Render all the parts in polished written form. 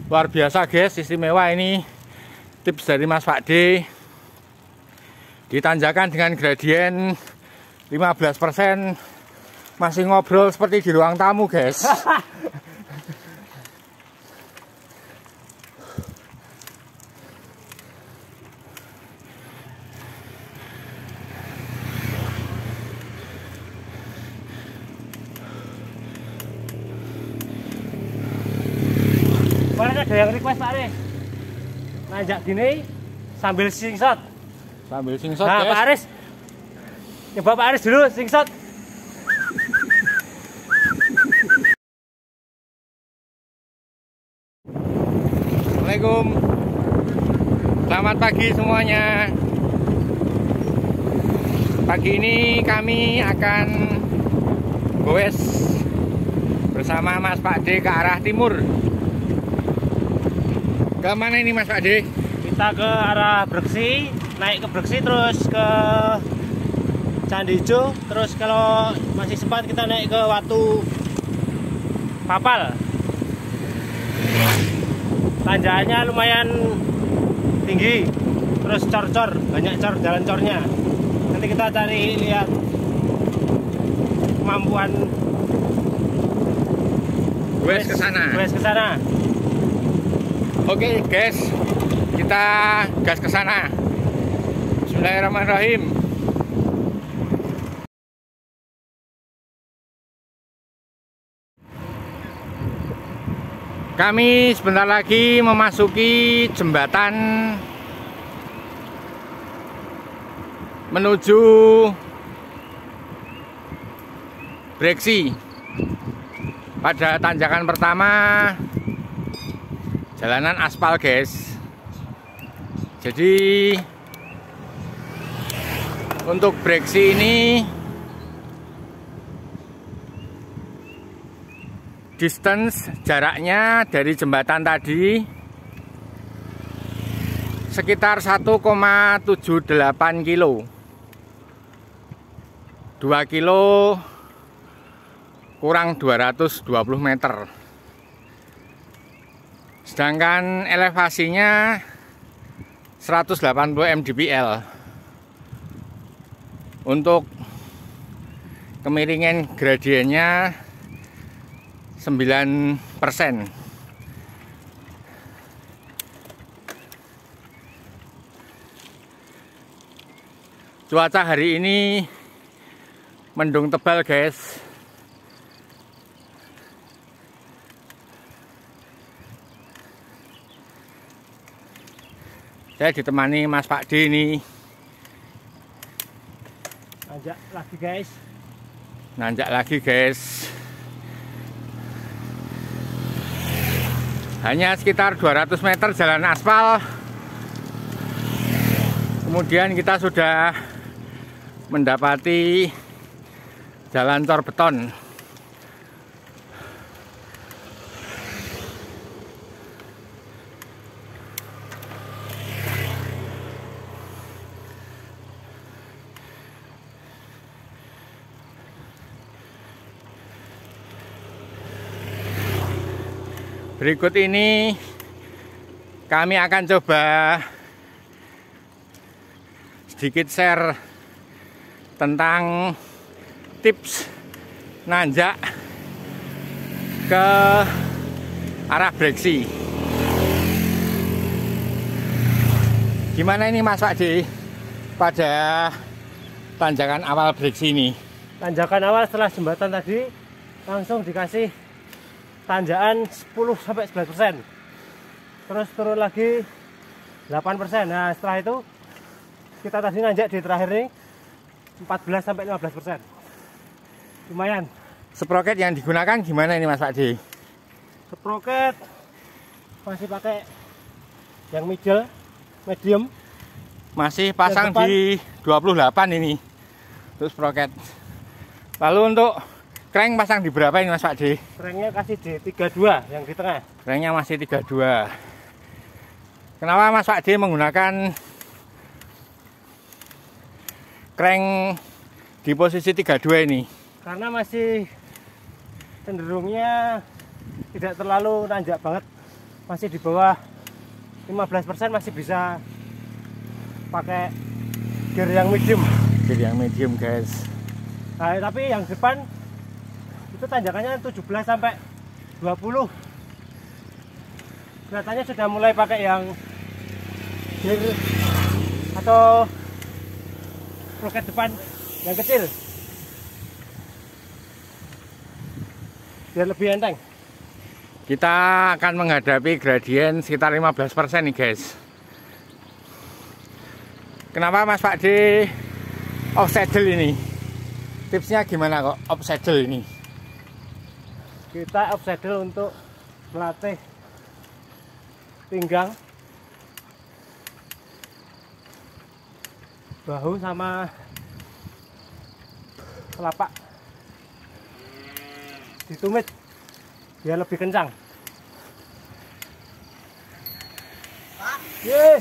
Luar biasa guys, istimewa ini tips dari Mas Pak D. Ditanjakan dengan gradien 15%, masih ngobrol seperti di ruang tamu guys. Kemarin ada yang request Pak Aris nanjak gini sambil slingshot. Sambil slingshot Nah, guys. Pak Aris, coba Pak Aris dulu slingshot. Assalamualaikum, selamat pagi semuanya. Pagi ini kami akan goes bersama Mas Pak D ke arah timur. Ke mana ini Mas Pak D? Kita ke arah Breksi, naik ke Breksi terus ke Candi Ijo, terus kalau masih sempat kita naik ke Watu Papal. Tanjakannya lumayan tinggi, terus cor-cor, banyak cor, jalan cornya. Nanti kita cari lihat kemampuan Goes ke sana. Goes ke sana. Oke guys, kita gas ke sana. Bismillahirrahmanirrahim. Kami sebentar lagi memasuki jembatan menuju Breksi. Pada tanjakan pertama jalanan aspal guys. Jadi untuk Breksi ini distance jaraknya dari jembatan tadi sekitar 1,78 kilo. 2 kilo kurang 220 meter. Sedangkan elevasinya 180 mdpl. Untuk kemiringan gradiennya 9%. Cuaca hari ini mendung tebal guys. Saya ditemani Mas Pak D ini. Nanjak lagi guys. Nanjak lagi guys. Hanya sekitar 200 meter jalan aspal. Kemudian kita sudah mendapati jalan cor beton. Berikut ini kami akan coba sedikit share tentang tips nanjak ke arah Breksi. Gimana ini Mas Pak D pada tanjakan awal Breksi ini? Tanjakan awal setelah jembatan tadi langsung dikasih tanjakan 10-11%. Terus turun lagi 8%. Nah, setelah itu kita tadi nanjak di terakhir ini 14-15%. Lumayan. Sproket yang digunakan gimana ini Mas Pak D? Sproket masih pakai yang medium. Masih pasang di 28 ini untuk sproket. Lalu untuk crank pasang di berapa ini Mas Pak D? Cranknya kasih di 32 yang di tengah. Cranknya masih 32. Kenapa Mas Pak D menggunakan crank di posisi 32 ini? Karena masih cenderungnya tidak terlalu nanjak banget. masih di bawah 15%, masih bisa pakai gear yang medium. Gear yang medium guys. Nah, tapi yang depan itu tanjakannya 17 sampai 20. Kelihatannya sudah mulai pakai yang gear atau sproket depan yang kecil biar lebih enteng. Kita akan menghadapi gradien sekitar 15% nih guys. Kenapa Mas Pak D off saddle ini? Tipsnya gimana kok off saddle ini? Kita off saddle untuk melatih pinggang, bahu sama telapak ditumit biar lebih kencang. Yeay.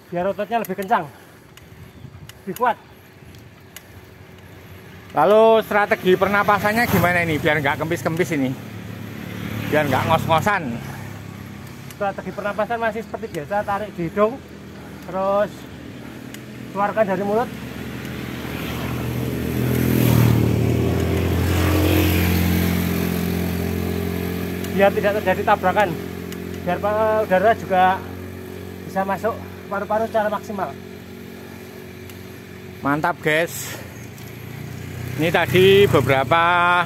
Biar ototnya lebih kencang, lebih kuat. Lalu strategi pernapasannya gimana ini biar nggak kempis-kempis ini? Biar nggak ngos-ngosan. Strategi pernapasan masih seperti biasa, tarik di hidung, terus keluarkan dari mulut. Biar tidak terjadi tabrakan, biar udara juga bisa masuk paru-paru secara maksimal. Mantap guys. Ini tadi beberapa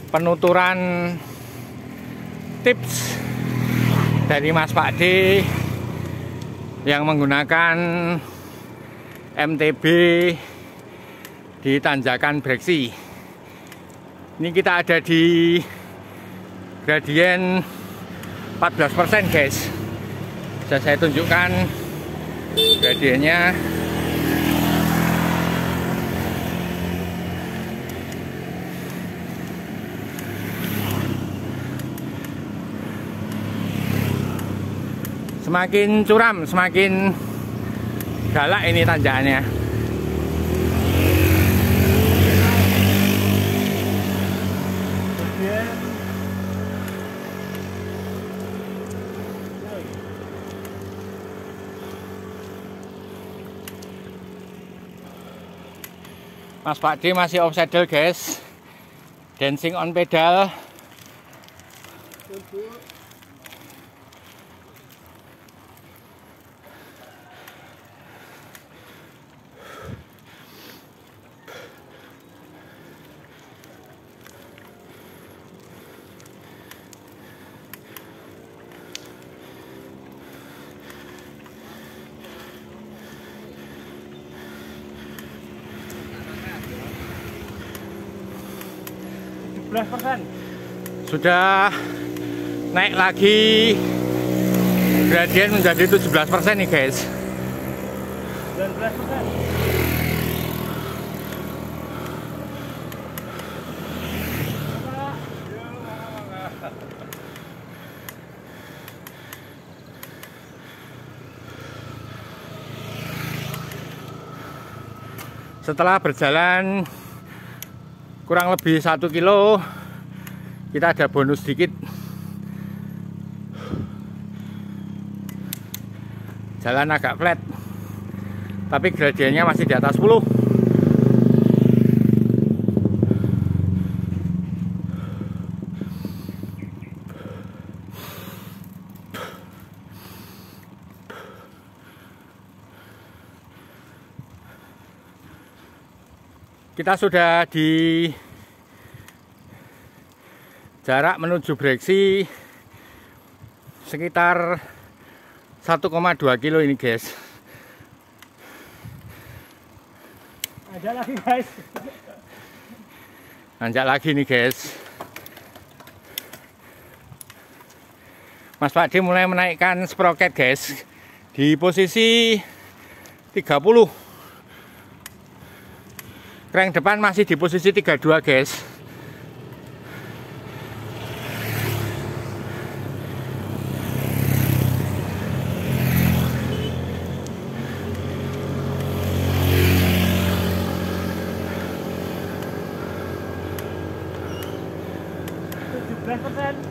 penuturan tips dari Mas Pak D yang menggunakan MTB di tanjakan Breksi. Ini kita ada di gradien 14% guys. Bisa saya tunjukkan gradiennya. Semakin curam, semakin galak ini tanjakannya. Mas Pak D masih off saddle guys, dancing on pedal. Sudah naik lagi gradien menjadi 17% nih guys. 19%. Setelah berjalan kurang lebih 1 kilo, kita ada bonus sedikit. Jalan agak flat, tapi gradiennya masih di atas 10. Kita sudah di jarak menuju Breksi sekitar 1,2 kilo ini guys. Nanjak lagi guys. Nanjak lagi nih guys. Mas Pak D mulai menaikkan sproket guys di posisi 30. Crank depan masih di posisi 32 guys. %.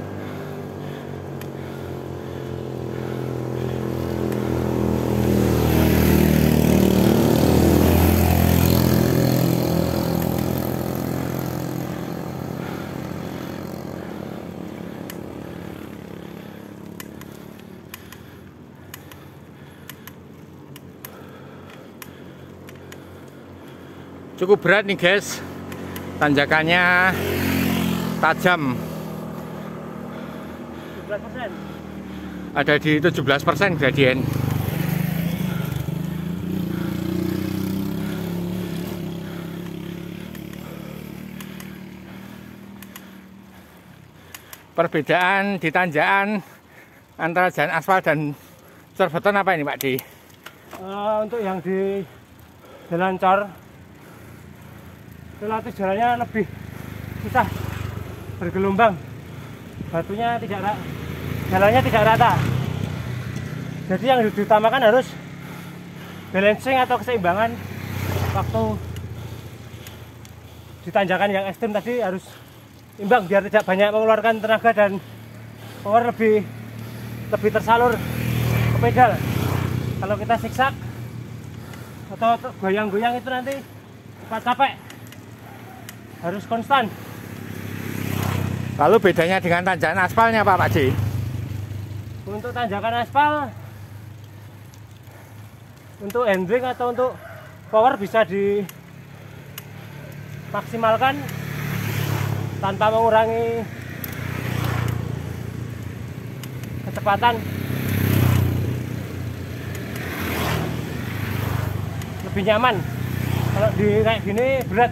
Cukup berat nih guys, tanjakannya tajam. 17%. Ada di 17% gradien. Perbedaan di tanjakan antara jalan aspal dan cor beton apa ini Pak Di? Untuk yang di jalan cor, relatif jalannya lebih susah, bergelombang, batunya jalannya tidak rata. Jadi yang diutamakan harus balancing atau keseimbangan waktu di tanjakan yang ekstrim tadi, harus imbang biar tidak banyak mengeluarkan tenaga dan power lebih tersalur ke pedal. Kalau kita siksak atau goyang-goyang itu nanti cepat capek, harus konstan. Lalu bedanya dengan tanjakan aspalnya Pak Di? Untuk tanjakan aspal, untuk handling atau untuk power bisa dimaksimalkan tanpa mengurangi kecepatan. Lebih nyaman. Kalau di kayak gini berat,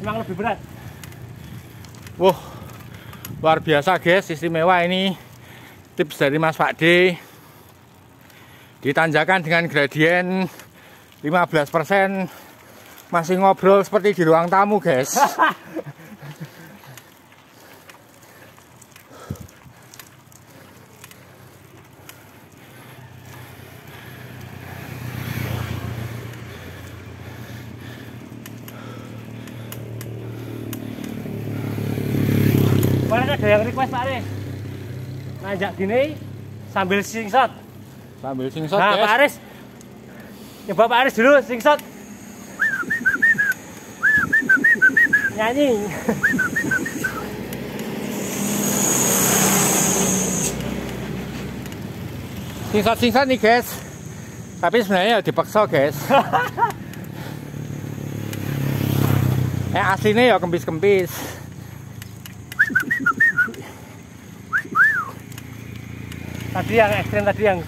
memang lebih berat. Wah, luar biasa guys, istimewa ini. Tips dari Mas Pak D. Ditanjakan dengan gradien 15%, masih ngobrol seperti di ruang tamu guys. Kemarin ada yang request Pak Aris, nanjak gini sambil slingshot. Sambil slingshot Nah guys. Pak Aris, coba Pak Aris dulu slingshot. Nyanyi. Slingshot nih guys. Tapi sebenarnya ya dipaksa guys. Aslinya ya kempis-kempis. Tadi yang ekstrim, tadi yang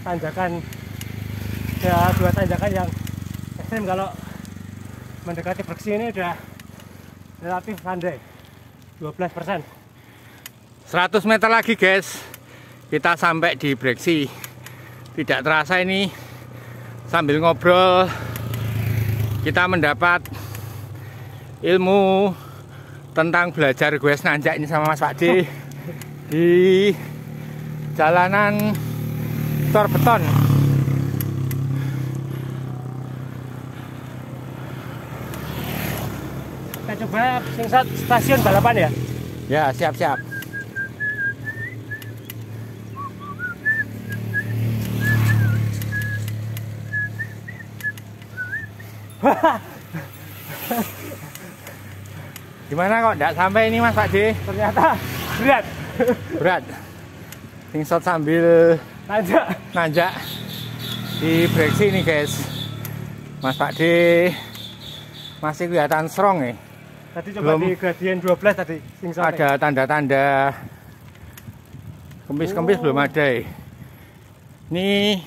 tanjakan, ya dua tanjakan yang ekstrim. Kalau mendekati Breksi ini udah relatif landai, 12%. 100 meter lagi guys, kita sampai di Breksi. Tidak terasa ini sambil ngobrol kita mendapat ilmu tentang belajar goes nanjak ini sama Mas Pak D di jalanan cor beton. Kita coba slingshot stasiun balapan ya. Ya, siap-siap. Gimana kok tidak sampai ini Mas Pak D? Ternyata berat. Berat. Slingshot sambil nanjak di Breksi nih guys. Mas Pak D masih kelihatan strong nih. Tadi coba di gradien 12 tadi slingshot. Ada tanda-tanda kempis-kempis belum ada. Ini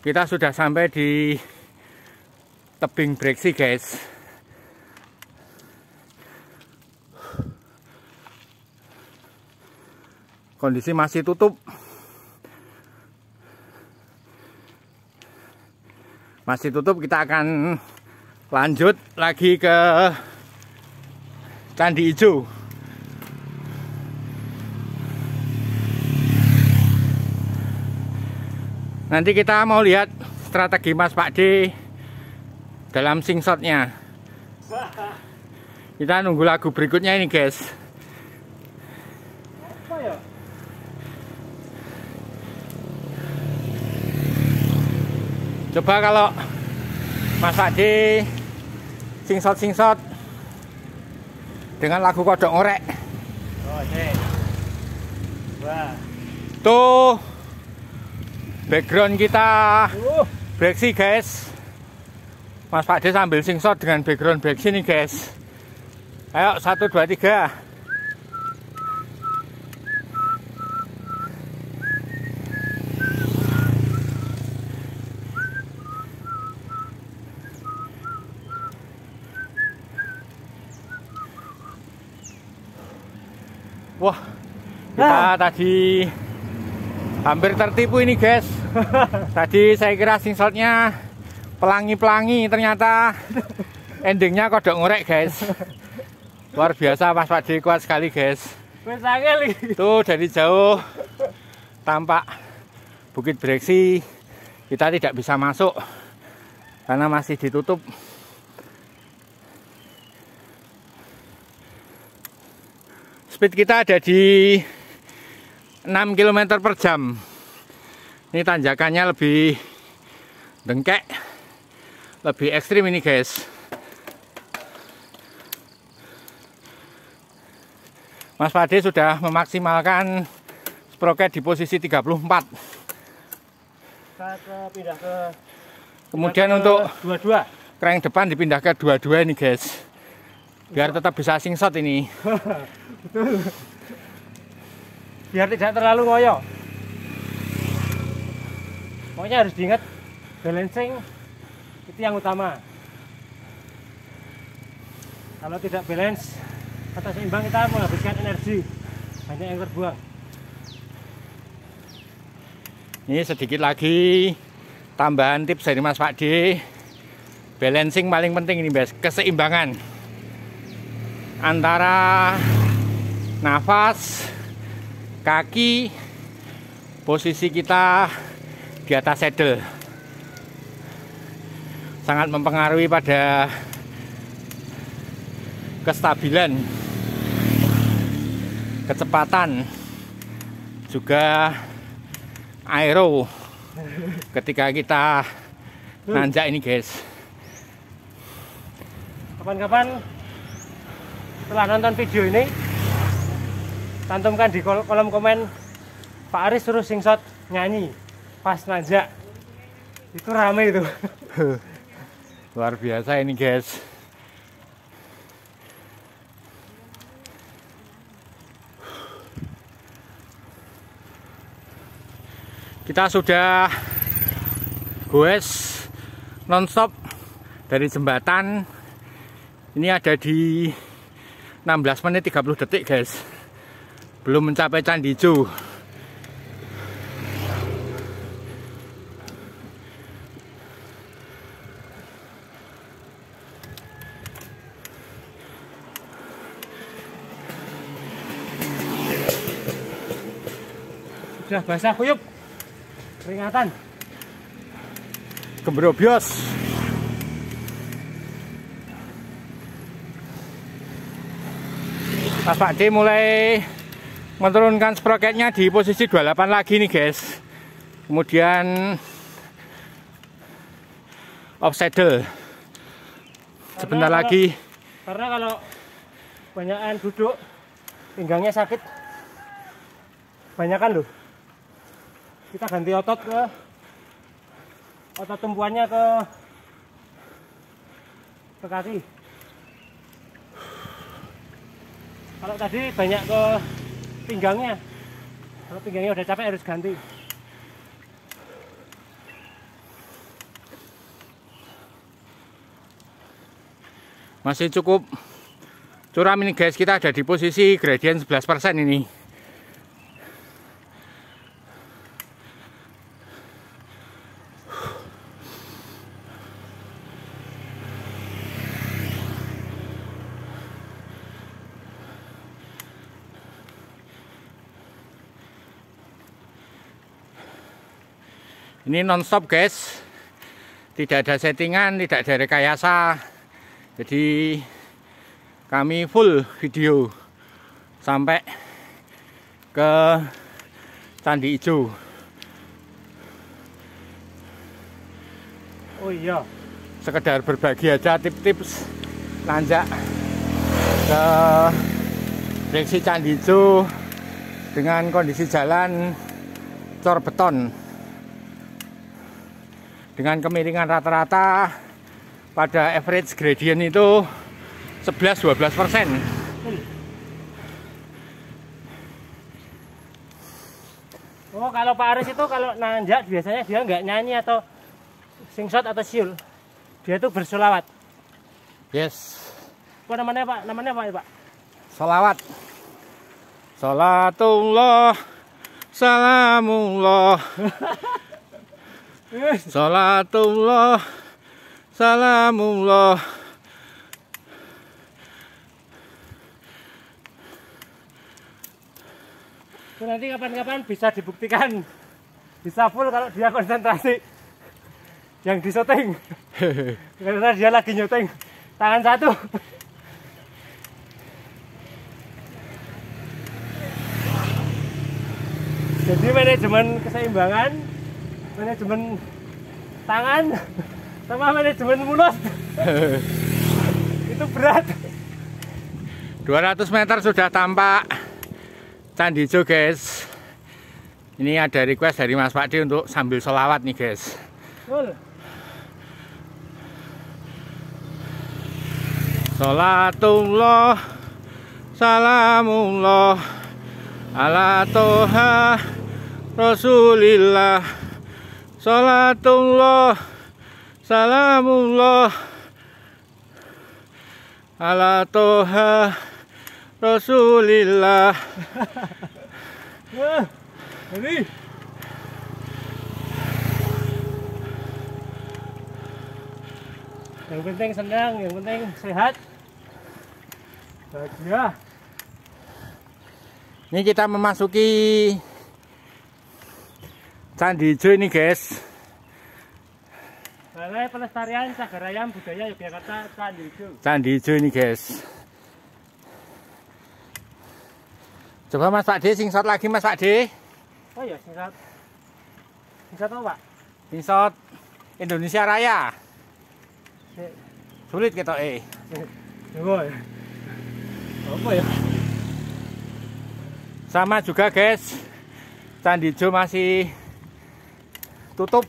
kita sudah sampai di tebing Breksi guys. Kondisi masih tutup. Masih tutup, kita akan lanjut lagi ke Candi Ijo. Nanti kita mau lihat strategi Mas Pak D dalam slingshotnya. Kita nunggu lagu berikutnya ini guys. Apa ya? Coba kalau Mas Pak D slingshot dengan lagu Kodok Ngorek. Oh, cek. Wah. Tuh background kita Breksi guys. Mas Pakde sambil singshot dengan background back sini guys. Ayo 1, 2, 3. Wah, kita tadi hampir tertipu ini guys. Tadi saya kira singshotnya pelangi-pelangi, ternyata endingnya kodok ngorek guys. Luar biasa, Mas Pakde kuat sekali guys. Tuh dari jauh tampak Bukit Breksi. Kita tidak bisa masuk karena masih ditutup. Speed kita ada di 6 km per jam. Ini tanjakannya lebih dengkek, lebih ekstrim ini guys. Mas Pakde sudah memaksimalkan sprocket di posisi 34. Pindah ke Kemudian untuk 22. crank depan dipindah ke 22 ini guys. Biar tetap bisa singshot ini. Biar tidak terlalu ngoyo. Pokoknya harus diingat, balancing itu yang utama. Kalau tidak balance atau seimbang, kita menghabiskan energi, banyak yang terbuang. Ini sedikit lagi tambahan tips dari Mas Pakde. Balancing paling penting ini guys, keseimbangan antara nafas, kaki, posisi kita di atas saddle. Sangat mempengaruhi pada kestabilan, kecepatan, juga aero ketika kita nanjak ini guys. Kapan-kapan setelah nonton video ini, cantumkan di kolom komen Pak Aris suruh singshot nyanyi pas nanjak. Itu rame itu. Luar biasa ini guys. Kita sudah goes nonstop dari jembatan. Ini ada di 16 menit 30 detik guys. Belum mencapai Candi Ijo. Sudah basah kuyup, keringatan, Gembrobyos. Mas Pakde mulai menurunkan sprocketnya di posisi 28 lagi nih guys. Kemudian off saddle. Sebentar lagi. Karena kalau banyakan duduk, pinggangnya sakit. Banyakan loh. Kita ganti otot tumpuannya ke kaki. Kalau tadi banyak ke pinggangnya. Kalau pinggangnya udah capek harus ganti. Masih cukup curam ini guys. Kita ada di posisi gradient 11% ini. Ini non-stop guys, tidak ada settingan, tidak ada rekayasa. Jadi kami full video sampai ke Candi Ijo. Oh iya, Sekedar berbagi aja tips-tips nanjak ke Breksi Candi Ijo dengan kondisi jalan cor beton. Dengan kemiringan rata-rata pada average gradient itu 11-12%. Oh, kalau Pak Aris itu kalau nanjak biasanya dia nggak nyanyi atau singshot atau siul, dia itu bersolawat. Yes. Apa namanya Pak? Namanya apa ya Pak? Salawat. Salatullah, salamullah. Salatullah, salamullah. Itu nanti kapan-kapan bisa dibuktikan, bisa full kalau dia konsentrasi yang di syuting. Karena dia lagi nyuting tangan satu. Jadi manajemen keseimbangan, manajemen tangan, sama manajemen mulut itu berat. 200 meter sudah tampak Candi Ijo, guys. Ini ada request dari Mas Pakde untuk sambil sholawat nih, guys. Salatullah, salamullah, ala toha rasulillah. Salatullah, salamullah, ala toha rasulillah. Ini yang penting senang, yang penting sehat, bahagia. Ini kita memasuki Candi Ijo ini, guys. Balai Pelestarian Cagar Ayam Budaya Yogyakarta, Candi Ijo. Candi Ijo ini, guys. Coba Mas Pakde singshot lagi, Mas Pakde. Oh iya, singshot. Singshot apa Pak? Singshot Indonesia Raya. Sulit kita Apa ya? Sama juga, guys. Candi Ijo masih tutup.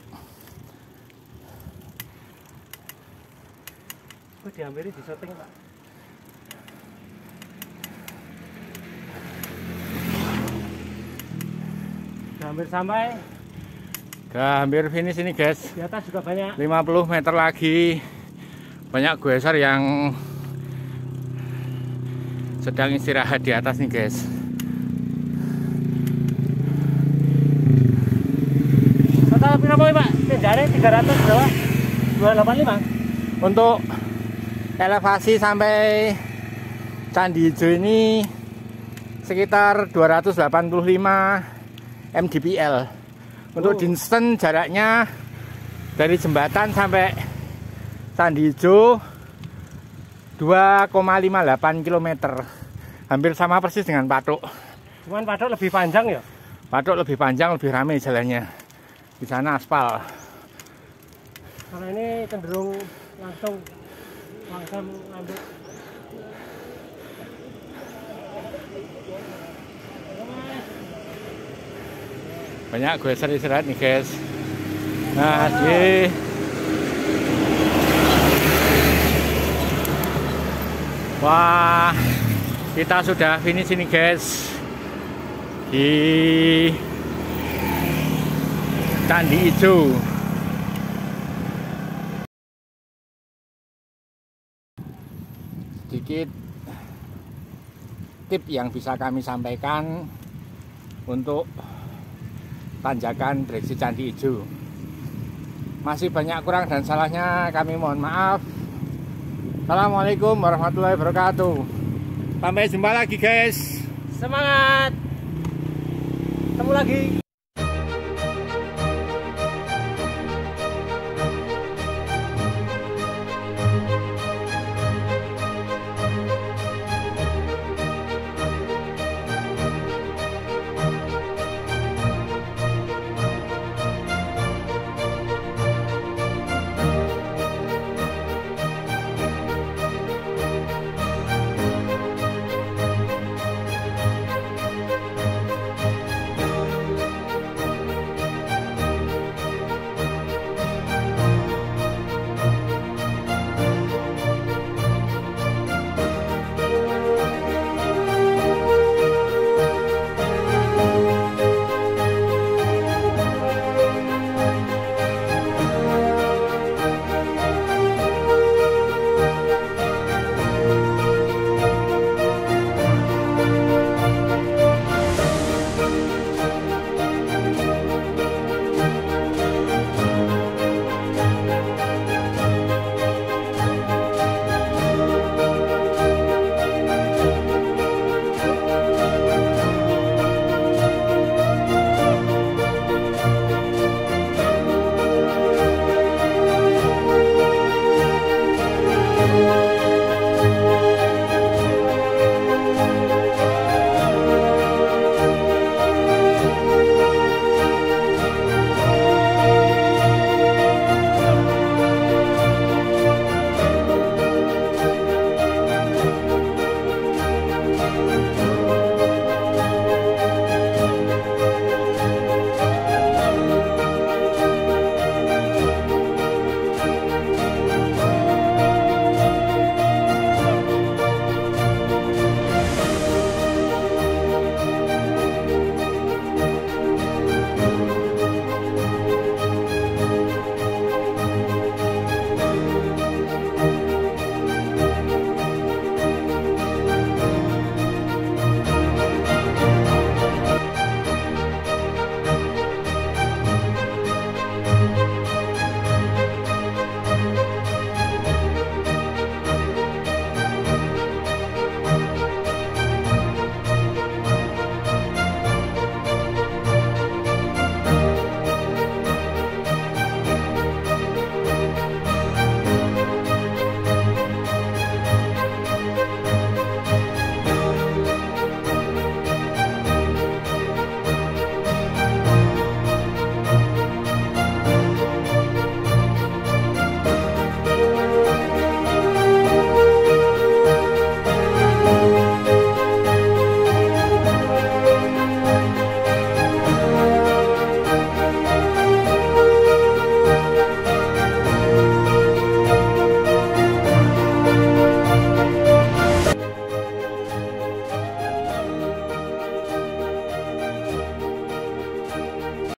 Aku diambil di syuting Pak. Hampir sampai. Hampir finish ini, guys. Di atas juga banyak. 50 meter lagi. Banyak goeser yang sedang istirahat di atas nih, guys. Total berapa Pak? Tinjane 300 berapa? 285. Untuk elevasi sampai Candi Ijo ini sekitar 285 mdpl. Untuk distance jaraknya dari jembatan sampai Candi Ijo 2,58 km. Hampir sama persis dengan Patok. Cuman Patok lebih panjang ya? Patok lebih panjang, lebih ramai jalannya. Di sana aspal. Kalau ini cenderung langsung ngambil. Banyak goeser istirahat nih, guys. Nah, sih. Wah, kita sudah finish ini, guys. Di Candi Ijo. Sedikit tip yang bisa kami sampaikan untuk tanjakan breksi Candi Ijo. Masih banyak kurang dan salahnya, kami mohon maaf. Assalamualaikum warahmatullahi wabarakatuh. Sampai jumpa lagi, guys. Semangat. Ketemu lagi.